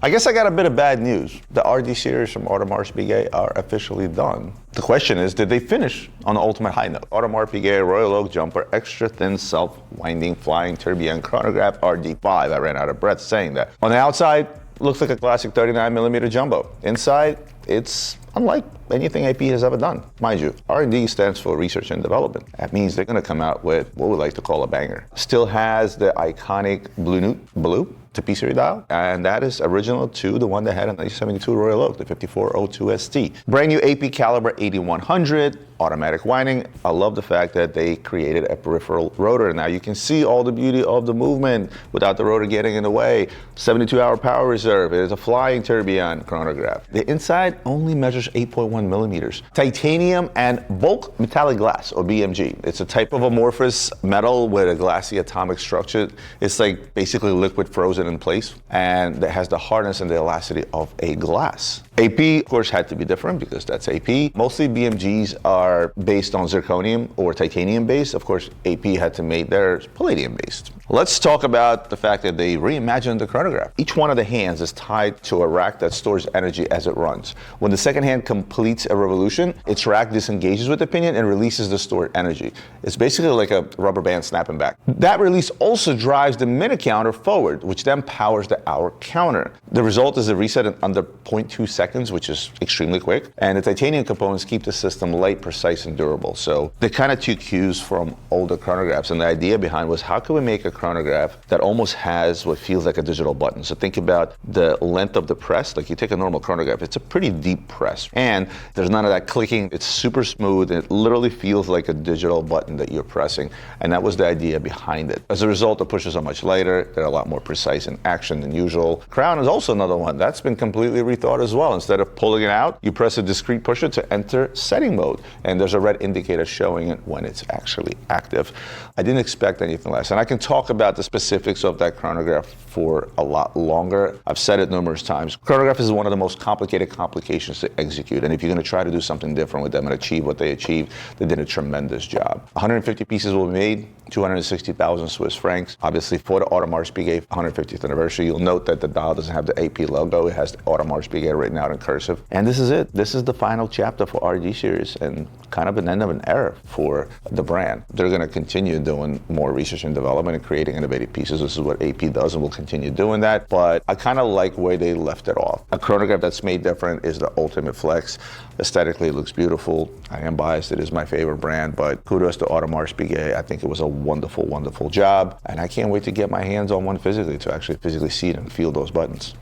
I guess I got a bit of bad news. The RD series from Audemars Piguet are officially done. The question is, did they finish on the ultimate high note? Audemars Piguet Royal Oak Jumper Extra Thin Self-Winding Flying Tourbillon Chronograph RD5. I ran out of breath saying that. On the outside, looks like a classic 39mm jumbo. Inside, it's unlike anything AP has ever done. Mind you, R&D stands for research and development. That means they're gonna come out with what we like to call a banger. Still has the iconic blue tapisserie dial, and that is original to the one that had a 1972 Royal Oak, the 5402 ST. Brand new AP caliber 8100, automatic winding. I love the fact that they created a peripheral rotor. Now you can see all the beauty of the movement without the rotor getting in the way. 72-hour power reserve. It is a flying tourbillon chronograph. The inside only measures 8.1 millimeters. Titanium and bulk metallic glass, or BMG. It's a type of amorphous metal with a glassy atomic structure. It's like basically liquid frozen in place, and it has the hardness and the elasticity of a glass. AP, of course, had to be different because that's AP. Mostly BMGs are based on zirconium or titanium based. Of course, AP had to make theirs palladium based. Let's talk about the fact that they reimagined the chronograph. Each one of the hands is tied to a rack that stores energy as it runs. When the second hand completes a revolution, its rack disengages with the pinion and releases the stored energy. It's basically like a rubber band snapping back. That release also drives the minute counter forward, which then powers the hour counter. The result is a reset in under 0.2 seconds, which is extremely quick. And the titanium components keep the system light, precise, and durable. So they kind of took cues from older chronographs. And the idea behind was, how can we make a chronograph that almost has what feels like a digital button? So think about the length of the press. Like you take a normal chronograph, it's a pretty deep press. And there's none of that clicking. It's super smooth. And it literally feels like a digital button that you're pressing. And that was the idea behind it. As a result, the pushes are much lighter. They're a lot more precise in action than usual. Crown is also another one. That's been completely rethought as well. Instead of pulling it out, you press a discrete pusher to enter setting mode. And there's a red indicator showing it when it's actually active. I didn't expect anything less. And I can talk about the specifics of that chronograph for a lot longer. I've said it numerous times. Chronograph is one of the most complicated complications to execute. And if you're going to try to do something different with them and achieve what they achieved, they did a tremendous job. 150 pieces will be made, 260,000 Swiss francs. Obviously, for the Audemars Piguet 150th anniversary, you'll note that the dial doesn't have the AP logo. It has the Audemars Piguet written out in cursive. And this is it. This is the final chapter for RD series and kind of an end of an era for the brand. They're going to continue doing more research and development and creating innovative pieces. This is what AP does, and we'll continue doing that. But I kind of like where they left it off. A chronograph that's made different is the ultimate flex. Aesthetically, it looks beautiful. I am biased. It is my favorite brand, but kudos to Audemars Piguet. I think it was a wonderful, wonderful job. And I can't wait to get my hands on one physically, to actually physically see it and feel those buttons.